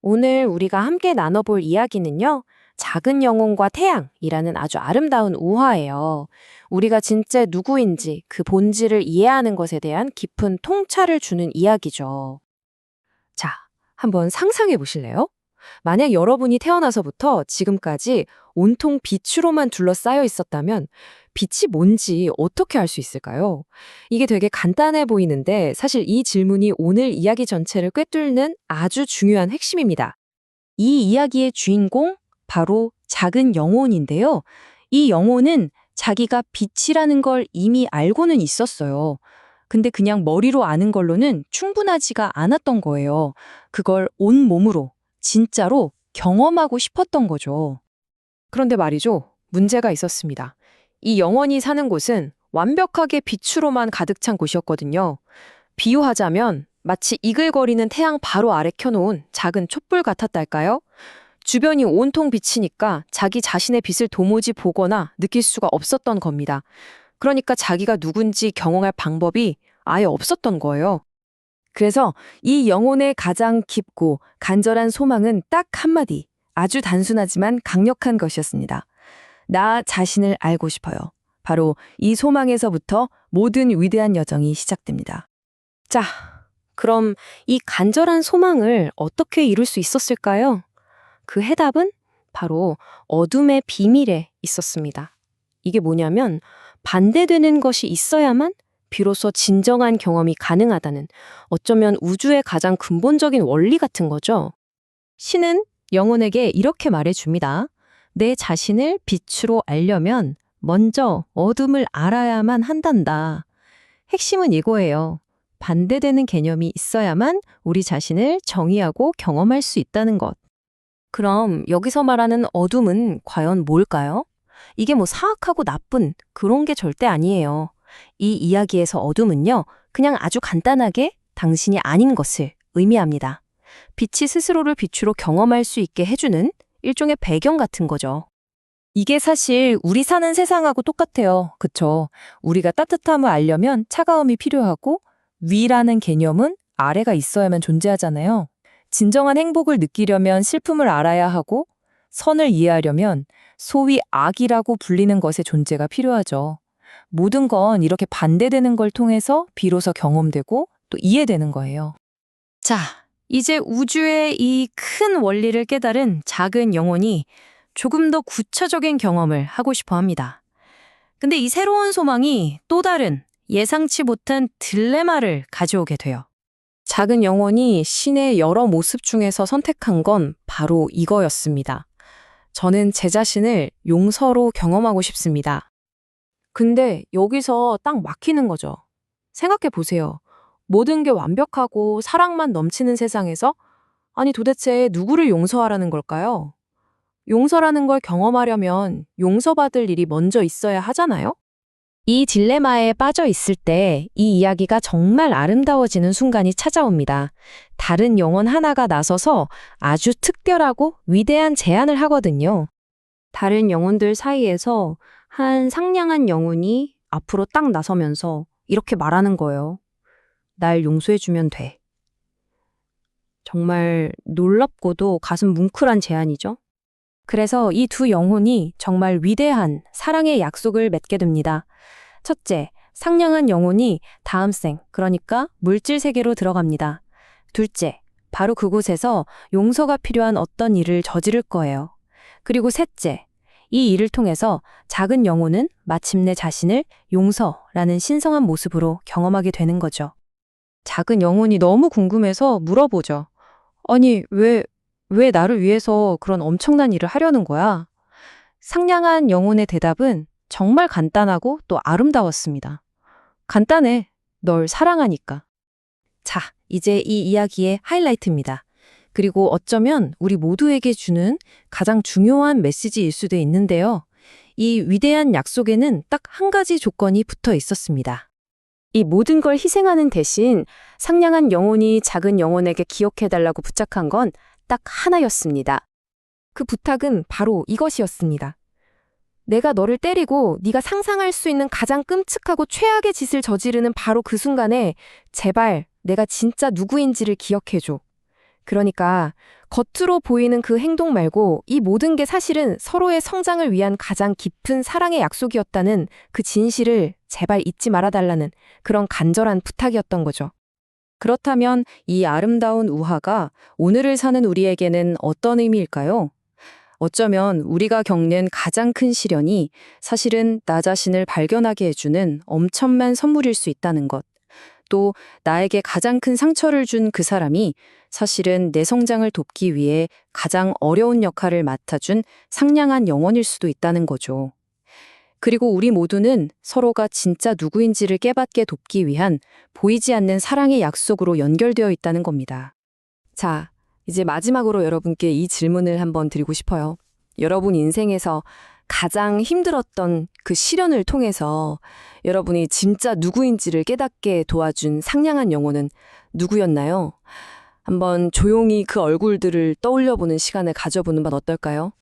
오늘 우리가 함께 나눠볼 이야기는요, 작은 영혼과 태양이라는 아주 아름다운 우화예요. 우리가 진짜 누구인지 그 본질을 이해하는 것에 대한 깊은 통찰을 주는 이야기죠. 자, 한번 상상해 보실래요? 만약 여러분이 태어나서부터 지금까지 온통 빛으로만 둘러싸여 있었다면 빛이 뭔지 어떻게 알 수 있을까요? 이게 되게 간단해 보이는데 사실 이 질문이 오늘 이야기 전체를 꿰뚫는 아주 중요한 핵심입니다. 이 이야기의 주인공, 바로 작은 영혼인데요. 이 영혼은 자기가 빛이라는 걸 이미 알고는 있었어요. 근데 그냥 머리로 아는 걸로는 충분하지가 않았던 거예요. 그걸 온몸으로, 진짜로 경험하고 싶었던 거죠. 그런데 말이죠. 문제가 있었습니다. 이 영혼이 사는 곳은 완벽하게 빛으로만 가득 찬 곳이었거든요. 비유하자면 마치 이글거리는 태양 바로 아래 켜놓은 작은 촛불 같았달까요? 주변이 온통 빛이니까 자기 자신의 빛을 도무지 보거나 느낄 수가 없었던 겁니다. 그러니까 자기가 누군지 경험할 방법이 아예 없었던 거예요. 그래서 이 영혼의 가장 깊고 간절한 소망은 딱 한마디, 아주 단순하지만 강력한 것이었습니다. 나 자신을 알고 싶어요. 바로 이 소망에서부터 모든 위대한 여정이 시작됩니다. 자, 그럼 이 간절한 소망을 어떻게 이룰 수 있었을까요? 그 해답은 바로 어둠의 비밀에 있었습니다. 이게 뭐냐면 반대되는 것이 있어야만 비로소 진정한 경험이 가능하다는, 어쩌면 우주의 가장 근본적인 원리 같은 거죠. 신은 영혼에게 이렇게 말해줍니다. 내 자신을 빛으로 알려면 먼저 어둠을 알아야만 한단다. 핵심은 이거예요. 반대되는 개념이 있어야만 우리 자신을 정의하고 경험할 수 있다는 것. 그럼 여기서 말하는 어둠은 과연 뭘까요? 이게 뭐 사악하고 나쁜 그런 게 절대 아니에요. 이 이야기에서 어둠은요, 그냥 아주 간단하게 당신이 아닌 것을 의미합니다. 빛이 스스로를 빛으로 경험할 수 있게 해주는 일종의 배경 같은 거죠. 이게 사실 우리 사는 세상하고 똑같아요. 그쵸? 우리가 따뜻함을 알려면 차가움이 필요하고 위라는 개념은 아래가 있어야만 존재하잖아요. 진정한 행복을 느끼려면 슬픔을 알아야 하고 선을 이해하려면 소위 악이라고 불리는 것의 존재가 필요하죠. 모든 건 이렇게 반대되는 걸 통해서 비로소 경험되고 또 이해되는 거예요. 자, 이제 우주의 이 큰 원리를 깨달은 작은 영혼이 조금 더 구체적인 경험을 하고 싶어 합니다. 근데 이 새로운 소망이 또 다른 예상치 못한 딜레마를 가져오게 돼요. 작은 영혼이 신의 여러 모습 중에서 선택한 건 바로 이거였습니다. 저는 제 자신을 용서로 경험하고 싶습니다. 근데 여기서 딱 막히는 거죠. 생각해 보세요. 모든 게 완벽하고 사랑만 넘치는 세상에서 아니 도대체 누구를 용서하라는 걸까요? 용서라는 걸 경험하려면 용서받을 일이 먼저 있어야 하잖아요? 이 딜레마에 빠져 있을 때 이 이야기가 정말 아름다워지는 순간이 찾아옵니다. 다른 영혼 하나가 나서서 아주 특별하고 위대한 제안을 하거든요. 다른 영혼들 사이에서 한 상냥한 영혼이 앞으로 딱 나서면서 이렇게 말하는 거예요. 날 용서해주면 돼. 정말 놀랍고도 가슴 뭉클한 제안이죠. 그래서 이 두 영혼이 정말 위대한 사랑의 약속을 맺게 됩니다. 첫째, 상냥한 영혼이 다음 생, 그러니까 물질 세계로 들어갑니다. 둘째, 바로 그곳에서 용서가 필요한 어떤 일을 저지를 거예요. 그리고 셋째, 이 일을 통해서 작은 영혼은 마침내 자신을 용서라는 신성한 모습으로 경험하게 되는 거죠. 작은 영혼이 너무 궁금해서 물어보죠. 아니, 왜 나를 위해서 그런 엄청난 일을 하려는 거야? 상냥한 영혼의 대답은 정말 간단하고 또 아름다웠습니다. 간단해. 널 사랑하니까. 자, 이제 이 이야기의 하이라이트입니다. 그리고 어쩌면 우리 모두에게 주는 가장 중요한 메시지일 수도 있는데요. 이 위대한 약속에는 딱 한 가지 조건이 붙어 있었습니다. 이 모든 걸 희생하는 대신 상냥한 영혼이 작은 영혼에게 기억해달라고 부탁한 건 딱 하나였습니다. 그 부탁은 바로 이것이었습니다. 내가 너를 때리고 네가 상상할 수 있는 가장 끔찍하고 최악의 짓을 저지르는 바로 그 순간에 제발 내가 진짜 누구인지를 기억해줘. 그러니까 겉으로 보이는 그 행동 말고 이 모든 게 사실은 서로의 성장을 위한 가장 깊은 사랑의 약속이었다는 그 진실을 제발 잊지 말아달라는 그런 간절한 부탁이었던 거죠. 그렇다면 이 아름다운 우화가 오늘을 사는 우리에게는 어떤 의미일까요? 어쩌면 우리가 겪는 가장 큰 시련이 사실은 나 자신을 발견하게 해주는 엄청난 선물일 수 있다는 것. 또 나에게 가장 큰 상처를 준 그 사람이 사실은 내 성장을 돕기 위해 가장 어려운 역할을 맡아준 상냥한 영혼일 수도 있다는 거죠. 그리고 우리 모두는 서로가 진짜 누구인지를 깨닫게 돕기 위한 보이지 않는 사랑의 약속으로 연결되어 있다는 겁니다. 자, 이제 마지막으로 여러분께 이 질문을 한번 드리고 싶어요. 여러분 인생에서 가장 힘들었던 그 시련을 통해서 여러분이 진짜 누구인지를 깨닫게 도와준 상냥한 영혼은 누구였나요? 한번 조용히 그 얼굴들을 떠올려보는 시간을 가져보는 건 어떨까요?